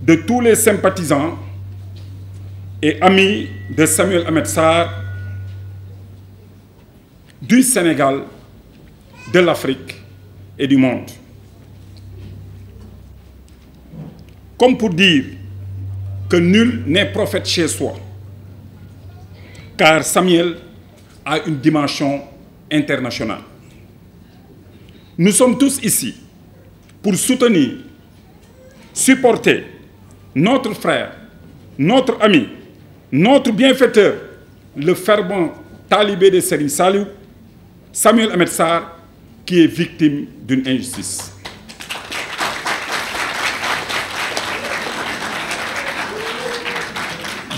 de tous les sympathisants et amis de Samuel Ahmed Sarr, du Sénégal, de l'Afrique et du monde. Comme pour dire que nul n'est prophète chez soi, car Samuel a une dimension internationale. Nous sommes tous ici pour soutenir, supporter notre frère, notre ami, notre bienfaiteur, le fervent talibé de Serigne Saliou, Samuel Ahmed Sarr, qui est victime d'une injustice.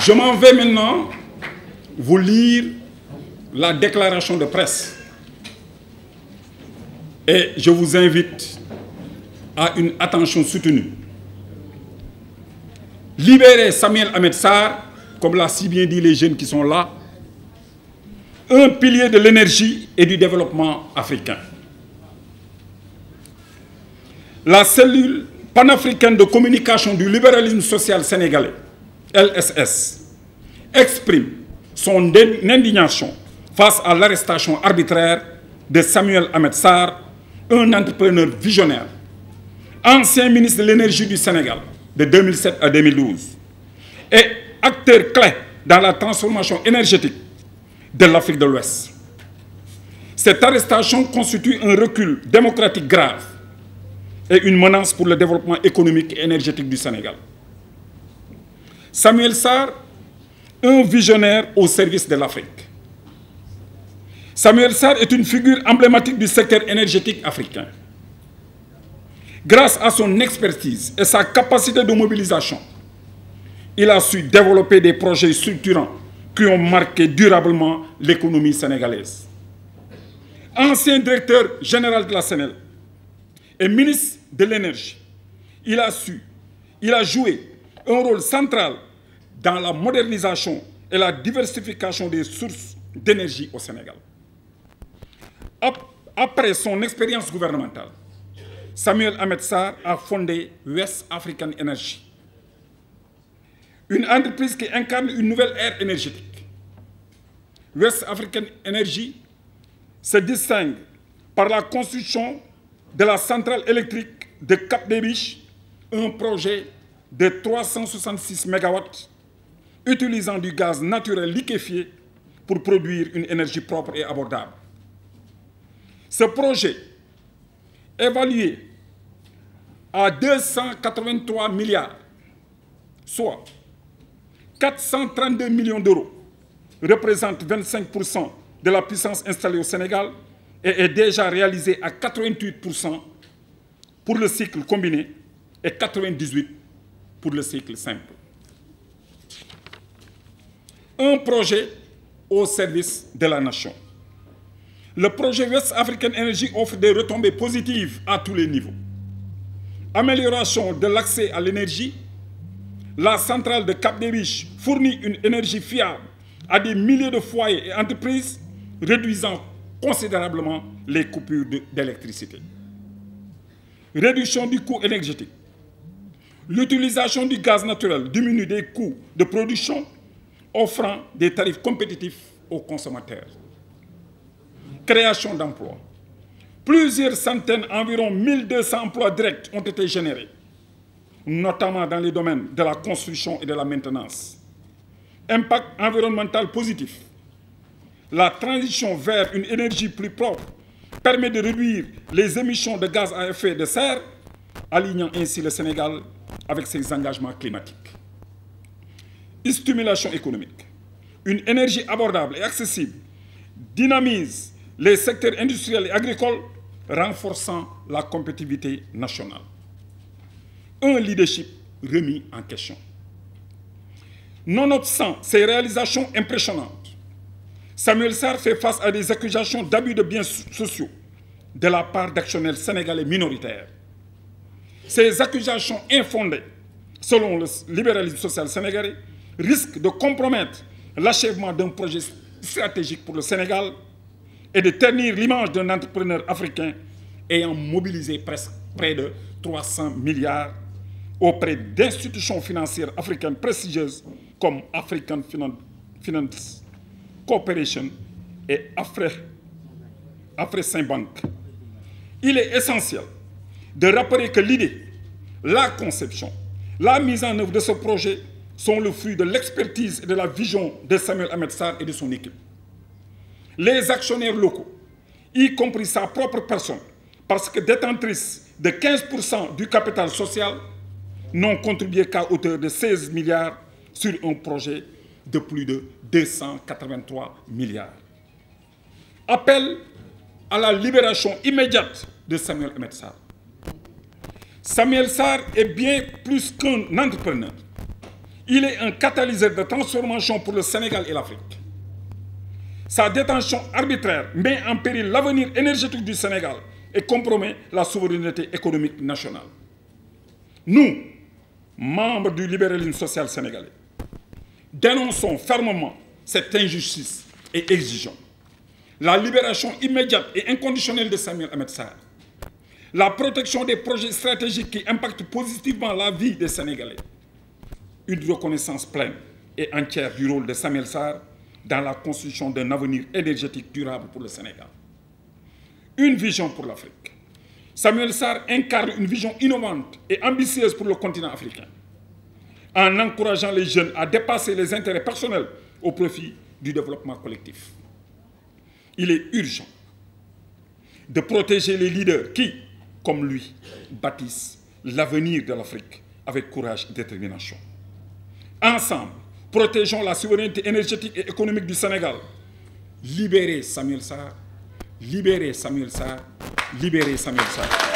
Je m'en vais maintenant vous lire la déclaration de presse et je vous invite à une attention soutenue. Libérer Samuel Ahmed Sarr, comme l'a si bien dit les jeunes qui sont là, un pilier de l'énergie et du développement africain. La cellule panafricaine de communication du libéralisme social sénégalais, LSS, exprime son indignation face à l'arrestation arbitraire de Samuel Ahmed Sarr, un entrepreneur visionnaire, ancien ministre de l'énergie du Sénégal de 2007 à 2012 et acteur clé dans la transformation énergétique de l'Afrique de l'Ouest. Cette arrestation constitue un recul démocratique grave et une menace pour le développement économique et énergétique du Sénégal. Samuel Sarr, un visionnaire au service de l'Afrique. Samuel Sarr est une figure emblématique du secteur énergétique africain. Grâce à son expertise et sa capacité de mobilisation, il a su développer des projets structurants qui ont marqué durablement l'économie sénégalaise. Ancien directeur général de la Sénélec et ministre de l'énergie, il a joué un rôle central dans la modernisation et la diversification des sources d'énergie au Sénégal. Après son expérience gouvernementale, Samuel Ahmed Sarr a fondé West African Energy, une entreprise qui incarne une nouvelle ère énergétique. West African Energy se distingue par la construction de la centrale électrique de Cap des Biches, un projet de 366 MW utilisant du gaz naturel liquéfié pour produire une énergie propre et abordable. Ce projet, évalué à 283 milliards, soit 432 millions d'euros, représente 25% de la puissance installée au Sénégal et est déjà réalisé à 88% pour le cycle combiné et 98% pour le cycle simple. Un projet au service de la nation. Le projet West African Energy offre des retombées positives à tous les niveaux. Amélioration de l'accès à l'énergie. La centrale de Cap des Biches fournit une énergie fiable à des milliers de foyers et entreprises, réduisant considérablement les coupures d'électricité. Réduction du coût énergétique. L'utilisation du gaz naturel diminue des coûts de production, offrant des tarifs compétitifs aux consommateurs. Création d'emplois. Plusieurs centaines, environ 1200 emplois directs ont été générés, notamment dans les domaines de la construction et de la maintenance. Impact environnemental positif. La transition vers une énergie plus propre permet de réduire les émissions de gaz à effet de serre, alignant ainsi le Sénégal avec ses engagements climatiques. Stimulation économique. Une énergie abordable et accessible dynamise les secteurs industriels et agricoles, renforçant la compétitivité nationale. Un leadership remis en question. Nonobstant ces réalisations impressionnantes, Samuel Sarr fait face à des accusations d'abus de biens sociaux de la part d'actionnaires sénégalais minoritaires. Ces accusations infondées, selon le libéralisme social sénégalais, risquent de compromettre l'achèvement d'un projet stratégique pour le Sénégal et de ternir l'image d'un entrepreneur africain ayant mobilisé presque près de 300 milliards auprès d'institutions financières africaines prestigieuses comme African Finance Corporation et Afreximbank. Il est essentiel de rappeler que l'idée, la conception, la mise en œuvre de ce projet sont le fruit de l'expertise et de la vision de Samuel Ahmed Sarr et de son équipe. Les actionnaires locaux, y compris sa propre personne, parce que détentrice de 15% du capital social, n'ont contribué qu'à hauteur de 16 milliards sur un projet de plus de 283 milliards. Appel à la libération immédiate de Samuel Ahmed Sarr. Samuel Sarr est bien plus qu'un entrepreneur. Il est un catalyseur de transformation pour le Sénégal et l'Afrique. Sa détention arbitraire met en péril l'avenir énergétique du Sénégal et compromet la souveraineté économique nationale. Nous, membres du libéralisme social sénégalais, dénonçons fermement cette injustice et exigeons la libération immédiate et inconditionnelle de Samuel Ahmed Sarr, la protection des projets stratégiques qui impactent positivement la vie des Sénégalais, une reconnaissance pleine et entière du rôle de Samuel Sarr dans la construction d'un avenir énergétique durable pour le Sénégal. Une vision pour l'Afrique. Samuel Sarr incarne une vision innovante et ambitieuse pour le continent africain, en encourageant les jeunes à dépasser les intérêts personnels au profit du développement collectif. Il est urgent de protéger les leaders qui, comme lui, bâtissent l'avenir de l'Afrique avec courage et détermination. Ensemble, protégeons la souveraineté énergétique et économique du Sénégal. Libérez Samuel Sarr, libérez Samuel Sarr, libérez Samuel Sarr.